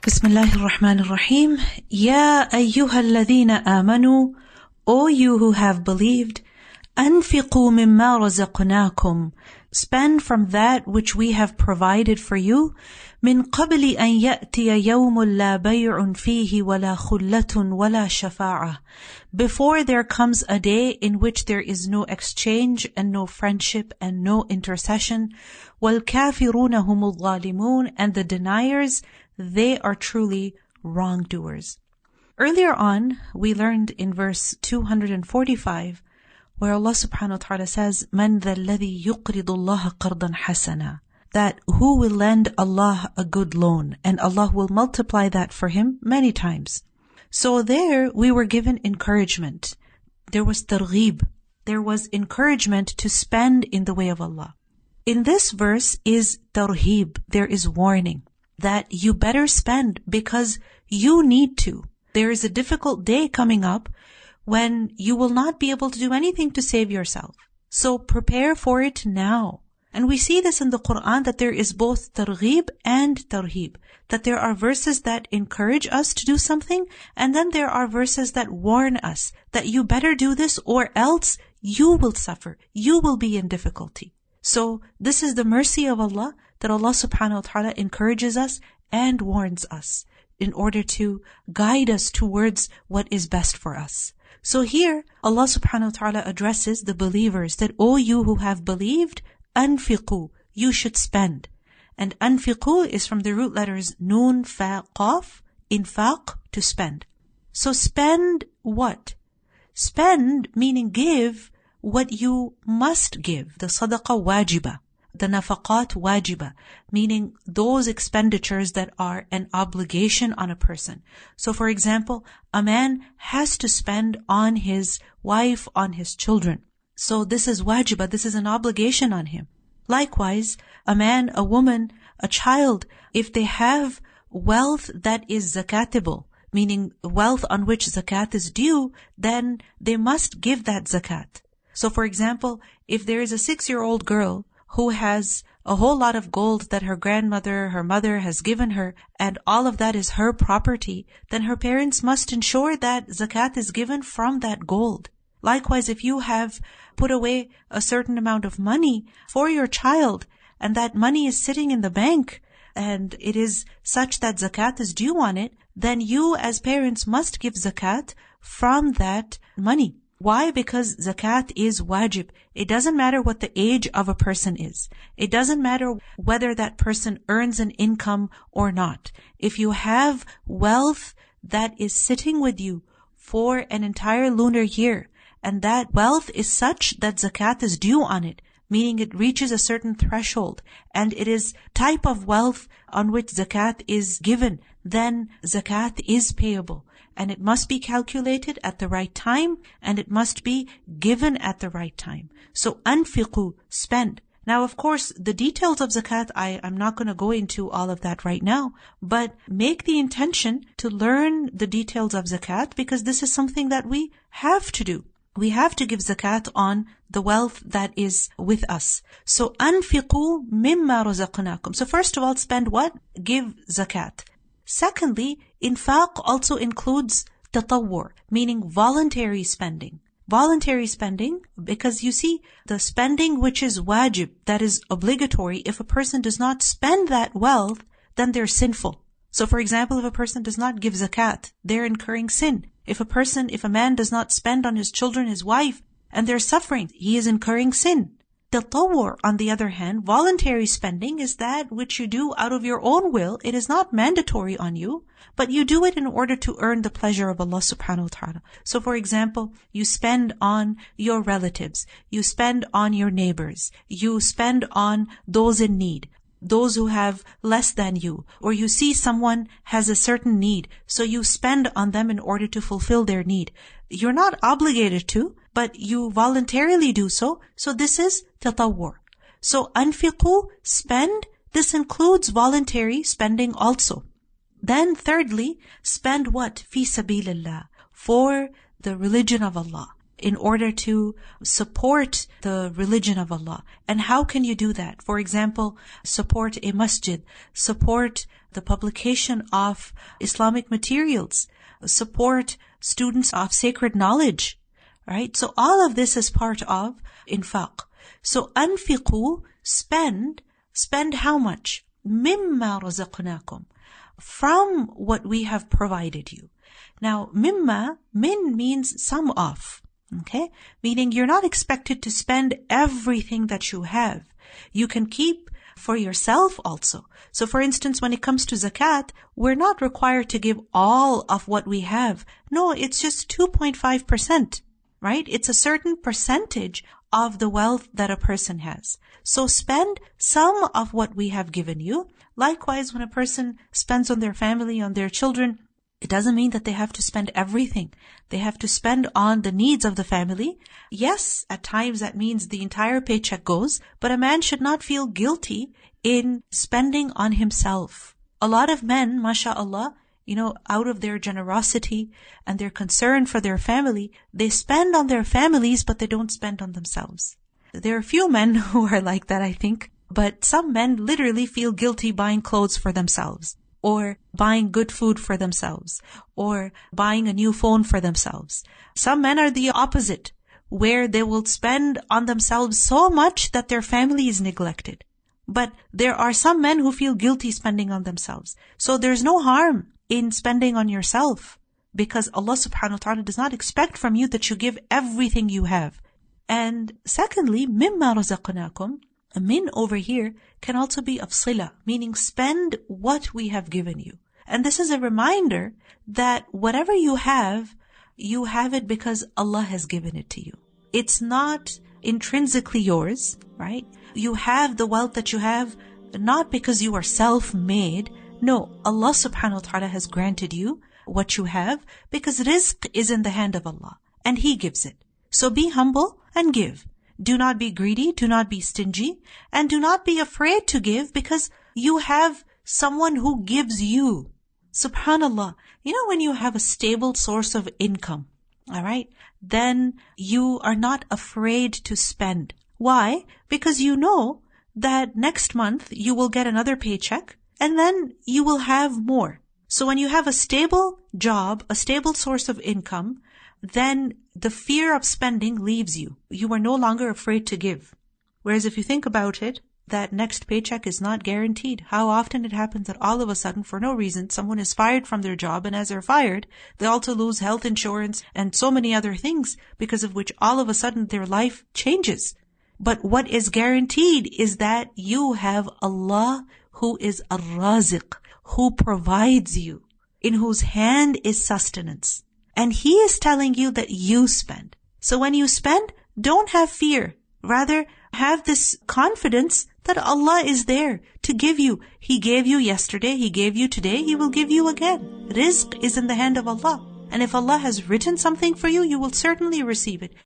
بسم الله الرحمن الرحيم. يا أيها الذين آمنوا, O you who have believed, أنفقوا مما رزقناكم, spend from that which we have provided for you, من قبل أن يأتي يوم لا بيع فيه ولا خلة ولا شفاعة, before there comes a day in which there is no exchange and no friendship and no intercession. والكافرون هم الظالمون, and the deniers, they are truly wrongdoers. Earlier on, we learned in verse 245, where Allah subhanahu wa ta'ala says, مَنْ ذَا الَّذِي يُقْرِضُ اللَّهَ قَرْضًا حَسَنًا, that who will lend Allah a good loan, and Allah will multiply that for him many times. So there we were given encouragement. There was targhib. There was encouragement to spend in the way of Allah. In this verse is tarhib. There is warning that you better spend because you need to. There is a difficult day coming up when you will not be able to do anything to save yourself. So prepare for it now. And we see this in the Quran, that there is both targhib and tarhib. That there are verses that encourage us to do something, and then there are verses that warn us that you better do this or else you will suffer. You will be in difficulty. So this is the mercy of Allah, that Allah subhanahu wa ta'ala encourages us and warns us in order to guide us towards what is best for us. So here, Allah subhanahu wa ta'ala addresses the believers that, O you who have believed, أنفقوا, you should spend. And أنفقوا is from the root letters nun, fa, qaf, infaq, to spend. So spend what? Spend meaning give what you must give. The sadaqah wajiba, the nafaqat wajiba, meaning those expenditures that are an obligation on a person. So for example, a man has to spend on his wife, on his children. So this is wajiba, this is an obligation on him. Likewise, a man, a woman, a child, if they have wealth that is zakatable, meaning wealth on which zakat is due, then they must give that zakat. So for example, if there is a 6-year-old girl who has a whole lot of gold that her grandmother, her mother has given her, and all of that is her property, then her parents must ensure that zakat is given from that gold. Likewise, if you have put away a certain amount of money for your child, and that money is sitting in the bank, and it is such that zakat is due on it, then you as parents must give zakat from that money. Why? Because zakat is wajib. It doesn't matter what the age of a person is. It doesn't matter whether that person earns an income or not. If you have wealth that is sitting with you for an entire lunar year, and that wealth is such that zakat is due on it, meaning it reaches a certain threshold, and it is type of wealth on which zakat is given, then zakat is payable. And it must be calculated at the right time, and it must be given at the right time. So anfiqu, spend. Now of course, the details of zakat, I'm not going to go into all of that right now, but make the intention to learn the details of zakat, because this is something that we have to do. We have to give zakat on the wealth that is with us. So anfiqu mimma razaqnakum. So first of all, spend what? Give zakat. Secondly, infaq also includes tatawwur, meaning voluntary spending. Voluntary spending, because you see, the spending which is wajib, that is obligatory, if a person does not spend that wealth, then they're sinful. So for example, if a person does not give zakat, they're incurring sin. If a man does not spend on his children, his wife, and they're suffering, he is incurring sin. Tatawwur, on the other hand, voluntary spending, is that which you do out of your own will. It is not mandatory on you, but you do it in order to earn the pleasure of Allah subhanahu wa ta'ala. So for example, you spend on your relatives, you spend on your neighbors, you spend on those in need, those who have less than you, or you see someone has a certain need, so you spend on them in order to fulfill their need. You're not obligated to, but you voluntarily do so. So this is tatawwur. So anfiqu, spend, this includes voluntary spending also. Then thirdly, spend what? Fi sabilillah, for the religion of Allah, in order to support the religion of Allah. And how can you do that? For example, support a masjid, support the publication of Islamic materials, support students of sacred knowledge, right? So all of this is part of infaq. So anfiqu, spend how much? Mimma razaqnakum, from what we have provided you. Now, min means some of, okay? Meaning you're not expected to spend everything that you have. You can keep for yourself also. So for instance, when it comes to zakat, we're not required to give all of what we have. No, it's just 2.5%, right? It's a certain percentage of the wealth that a person has. So spend some of what we have given you. Likewise, when a person spends on their family, on their children, it doesn't mean that they have to spend everything. They have to spend on the needs of the family. Yes, at times that means the entire paycheck goes, but a man should not feel guilty in spending on himself. A lot of men, mashallah, out of their generosity and their concern for their family, they spend on their families, but they don't spend on themselves. There are few men who are like that, I think, but some men literally feel guilty buying clothes for themselves, or buying good food for themselves, or buying a new phone for themselves. Some men are the opposite, where they will spend on themselves so much that their family is neglected. But there are some men who feel guilty spending on themselves. So there's no harm in spending on yourself, because Allah subhanahu wa ta'ala does not expect from you that you give everything you have. And secondly, mimma razaqnakum, min over here can also be of sila, meaning spend what we have given you. And this is a reminder that whatever you have it because Allah has given it to you. It's not intrinsically yours, right? You have the wealth that you have not because you are self-made. No, Allah subhanahu wa ta'ala has granted you what you have because rizq is in the hand of Allah and He gives it. So be humble and give. Do not be greedy, do not be stingy, and do not be afraid to give because you have someone who gives you. Subhanallah. When you have a stable source of income, alright, then you are not afraid to spend. Why? Because you know that next month you will get another paycheck and then you will have more. So when you have a stable job, a stable source of income, then the fear of spending leaves you. You are no longer afraid to give. Whereas if you think about it, that next paycheck is not guaranteed. How often it happens that all of a sudden, for no reason, someone is fired from their job, and as they're fired, they also lose health insurance and so many other things, because of which all of a sudden their life changes. But what is guaranteed is that you have Allah who is Ar-Raziq, who provides you, in whose hand is sustenance. And He is telling you that you spend. So when you spend, don't have fear. Rather, have this confidence that Allah is there to give you. He gave you yesterday, He gave you today, He will give you again. Rizq is in the hand of Allah. And if Allah has written something for you, you will certainly receive it.